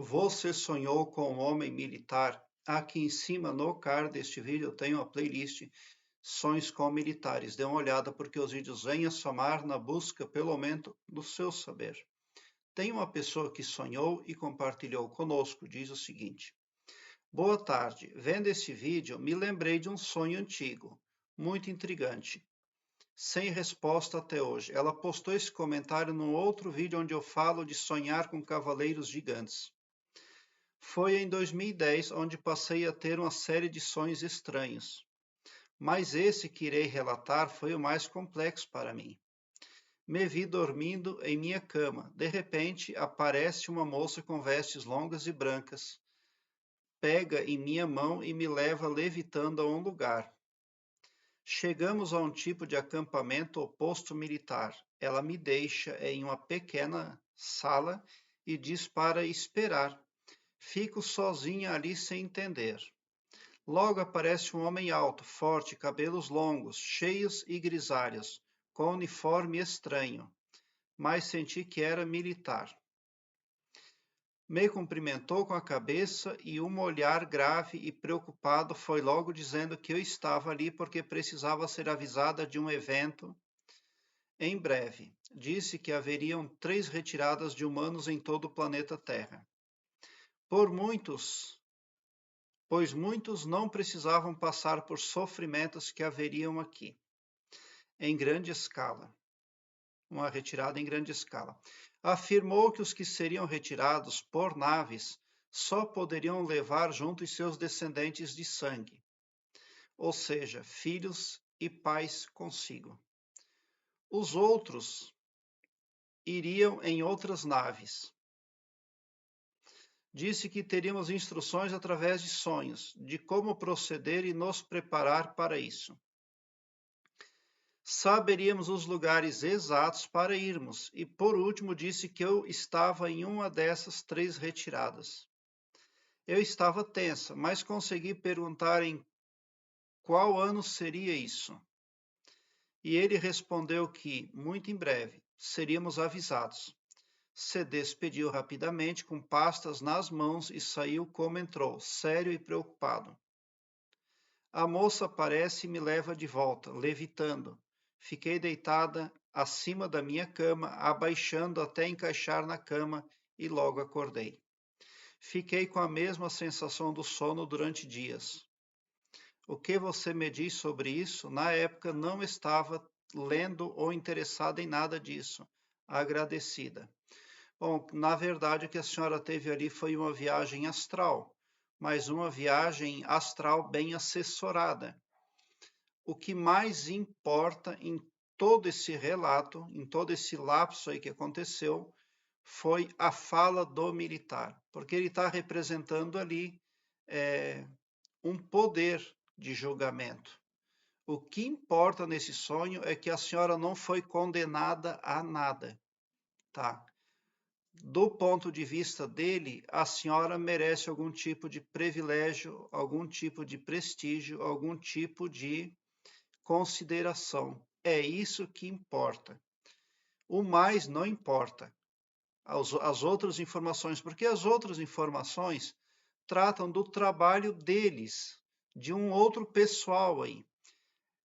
Você sonhou com um homem militar? Aqui em cima no card deste vídeo eu tenho a playlist Sonhos com Militares. Dê uma olhada porque os vídeos vêm a somar na busca pelo aumento do seu saber. Tem uma pessoa que sonhou e compartilhou conosco, diz o seguinte: Boa tarde, vendo esse vídeo me lembrei de um sonho antigo, muito intrigante, sem resposta até hoje. Ela postou esse comentário num outro vídeo onde eu falo de sonhar com cavaleiros gigantes. Foi em 2010 onde passei a ter uma série de sonhos estranhos, mas esse que irei relatar foi o mais complexo para mim. Me vi dormindo em minha cama. De repente, aparece uma moça com vestes longas e brancas, pega em minha mão e me leva levitando a um lugar. Chegamos a um tipo de acampamento ou posto militar. Ela me deixa em uma pequena sala e diz para esperar. Fico sozinha ali sem entender. Logo aparece um homem alto, forte, cabelos longos, cheios e grisalhos, com uniforme estranho, mas senti que era militar. Me cumprimentou com a cabeça e um olhar grave e preocupado foi logo dizendo que eu estava ali porque precisava ser avisada de um evento em breve. Disse que haveriam 3 retiradas de humanos em todo o planeta Terra. Por muitos pois muitos não precisavam passar por sofrimentos que haveriam aqui, em grande escala, uma retirada em grande escala. Afirmou que os que seriam retirados por naves só poderiam levar junto os seus descendentes de sangue, ou seja, filhos e pais consigo. Os outros iriam em outras naves. Disse que teríamos instruções através de sonhos, de como proceder e nos preparar para isso. Saberíamos os lugares exatos para irmos, e por último disse que eu estava em uma dessas 3 retiradas. Eu estava tensa, mas consegui perguntar em qual ano seria isso. E ele respondeu que, muito em breve, seríamos avisados. Se despediu rapidamente com pastas nas mãos e saiu como entrou, sério e preocupado. A moça aparece e me leva de volta, levitando. Fiquei deitada acima da minha cama, abaixando até encaixar na cama e logo acordei. Fiquei com a mesma sensação do sono durante dias. O que você me diz sobre isso? Na época não estava lendo ou interessada em nada disso. Agradecida. Bom, na verdade o que a senhora teve ali foi uma viagem astral, mas uma viagem astral bem assessorada. O que mais importa em todo esse relato, em todo esse lapso aí que aconteceu, foi a fala do militar, porque ele está representando ali um poder de julgamento. O que importa nesse sonho é que a senhora não foi condenada a nada, tá? Do ponto de vista dele, a senhora merece algum tipo de privilégio, algum tipo de prestígio, algum tipo de consideração. É isso que importa. O mais não importa. As outras informações, porque as outras informações tratam do trabalho deles, de um outro pessoal aí.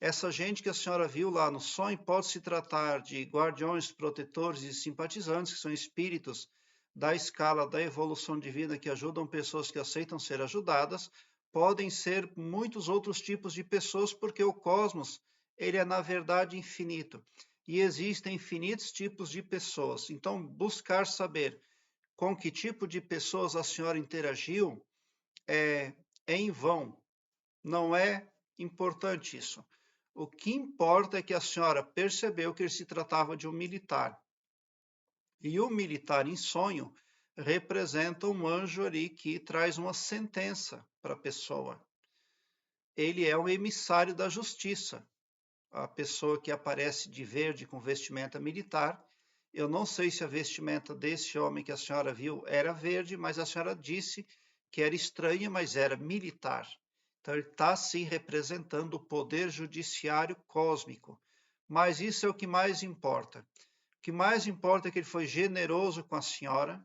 Essa gente que a senhora viu lá no sonho pode se tratar de guardiões, protetores e simpatizantes, que são espíritos da escala da evolução divina que ajudam pessoas que aceitam ser ajudadas, podem ser muitos outros tipos de pessoas, porque o cosmos, ele é na verdade infinito. E existem infinitos tipos de pessoas. Então, buscar saber com que tipo de pessoas a senhora interagiu é em vão. Não é importante isso. O que importa é que a senhora percebeu que ele se tratava de um militar. E o militar em sonho representa um anjo ali que traz uma sentença para a pessoa. Ele é o emissário da justiça. A pessoa que aparece de verde com vestimenta militar. Eu não sei se a vestimenta desse homem que a senhora viu era verde, mas a senhora disse que era estranha, mas era militar. Então, ele está se representando o poder judiciário cósmico. Mas isso é o que mais importa. O que mais importa é que ele foi generoso com a senhora,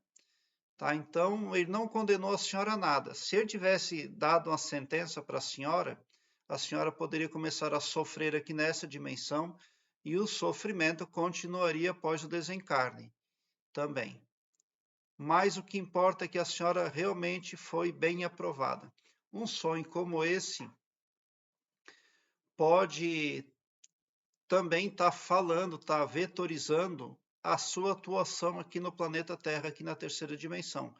Tá? Então, ele não condenou a senhora a nada. Se ele tivesse dado uma sentença para a senhora poderia começar a sofrer aqui nessa dimensão e o sofrimento continuaria após o desencarne também. Mas o que importa é que a senhora realmente foi bem aprovada. Um sonho como esse pode também estar falando, estar vetorizando a sua atuação aqui no planeta Terra, aqui na terceira dimensão,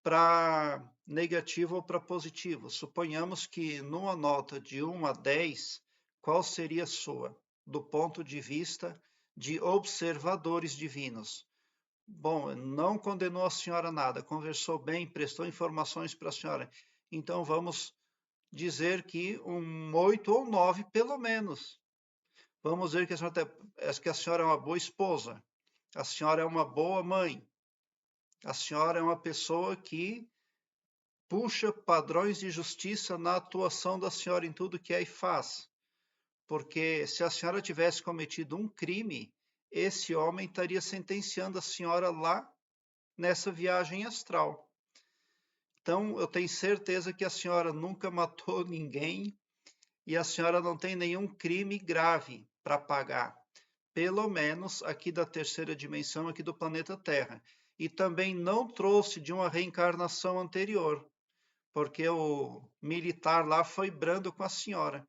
para negativo ou para positivo. Suponhamos que numa nota de 1 a 10, qual seria a sua, do ponto de vista de observadores divinos? Bom, não condenou a senhora nada, conversou bem, prestou informações para a senhora. Então vamos dizer que um 8 ou 9, pelo menos. Vamos ver que a senhora é uma boa esposa, a senhora é uma boa mãe, a senhora é uma pessoa que puxa padrões de justiça na atuação da senhora em tudo que é e faz. Porque se a senhora tivesse cometido um crime, esse homem estaria sentenciando a senhora lá nessa viagem astral. Então, eu tenho certeza que a senhora nunca matou ninguém e a senhora não tem nenhum crime grave para pagar. Pelo menos aqui da terceira dimensão, aqui do planeta Terra. E também não trouxe de uma reencarnação anterior, porque o militar lá foi brando com a senhora.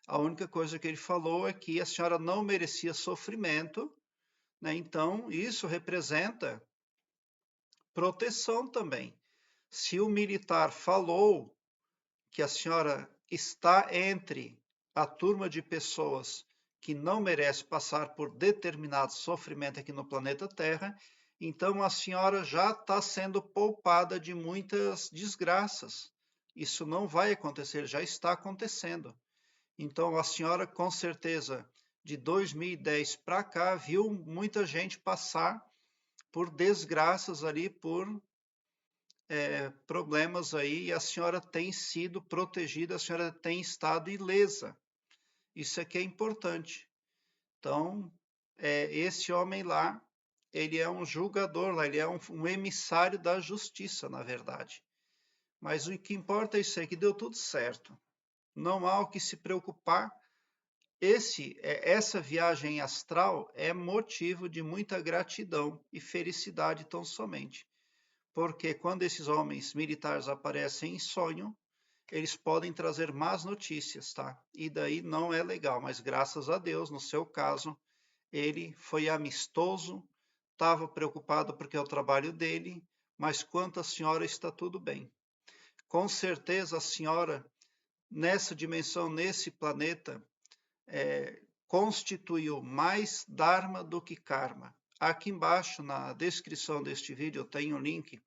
A única coisa que ele falou é que a senhora não merecia sofrimento, né? Então, isso representa proteção também. Se o militar falou que a senhora está entre a turma de pessoas que não merece passar por determinado sofrimento aqui no planeta Terra, então a senhora já está sendo poupada de muitas desgraças. Isso não vai acontecer, já está acontecendo. Então a senhora, com certeza, de 2010 para cá, viu muita gente passar por desgraças ali, por problemas aí, e a senhora tem sido protegida, a senhora tem estado ilesa. Isso aqui é importante. Então, esse homem lá, ele é um julgador, lá, ele é um emissário da justiça, na verdade. Mas o que importa é isso aí, que deu tudo certo. Não há o que se preocupar. Essa viagem astral é motivo de muita gratidão e felicidade tão somente. Porque quando esses homens militares aparecem em sonho, eles podem trazer más notícias, tá? E daí não é legal, mas graças a Deus, no seu caso, ele foi amistoso, estava preocupado porque é o trabalho dele, mas quanto à senhora está tudo bem. Com certeza a senhora, nessa dimensão, nesse planeta, constituiu mais Dharma do que Karma. Aqui embaixo, na descrição deste vídeo, eu tenho um link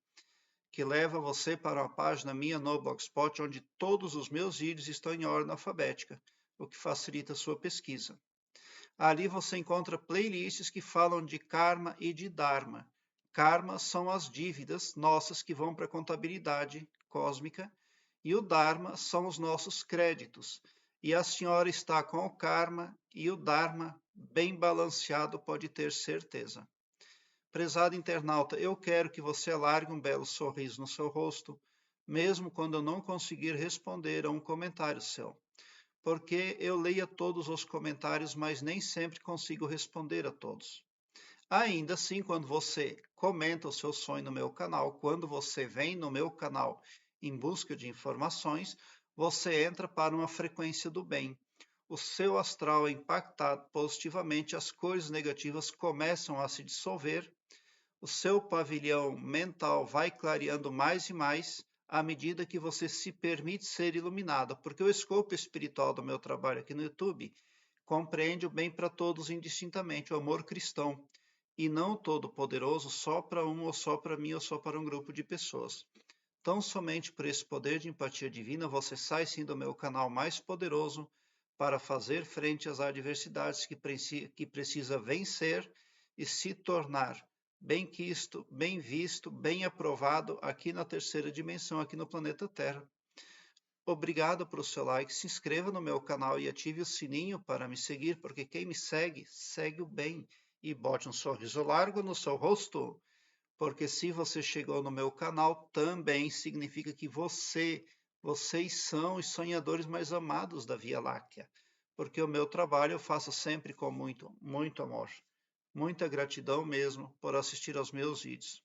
que leva você para uma página minha no Blogspot, onde todos os meus vídeos estão em ordem alfabética, o que facilita a sua pesquisa. Ali você encontra playlists que falam de karma e de dharma. Karma são as dívidas nossas que vão para a contabilidade cósmica e o dharma são os nossos créditos. E a senhora está com o karma e o dharma bem balanceado, pode ter certeza. Prezado internauta, eu quero que você alargue um belo sorriso no seu rosto, mesmo quando eu não conseguir responder a um comentário seu. Porque eu leio todos os comentários, mas nem sempre consigo responder a todos. Ainda assim, quando você comenta o seu sonho no meu canal, quando você vem no meu canal em busca de informações, você entra para uma frequência do bem. O seu astral é impactado positivamente, as coisas negativas começam a se dissolver, o seu pavilhão mental vai clareando mais e mais à medida que você se permite ser iluminado, porque o escopo espiritual do meu trabalho aqui no YouTube compreende o bem para todos indistintamente, o amor cristão, e não o todo-poderoso só para um, ou só para mim, ou só para um grupo de pessoas. Tão somente por esse poder de empatia divina, você sai sim do meu canal mais poderoso para fazer frente às adversidades que precisa vencer e se tornar bem quisto, bem visto, bem aprovado aqui na terceira dimensão, aqui no planeta Terra. Obrigado pelo seu like, se inscreva no meu canal e ative o sininho para me seguir, porque quem me segue, segue o bem. E bote um sorriso largo no seu rosto. porque se você chegou no meu canal, também significa que vocês são os sonhadores mais amados da Via Láctea, porque o meu trabalho eu faço sempre com muito, muito amor. Muita gratidão mesmo por assistir aos meus vídeos.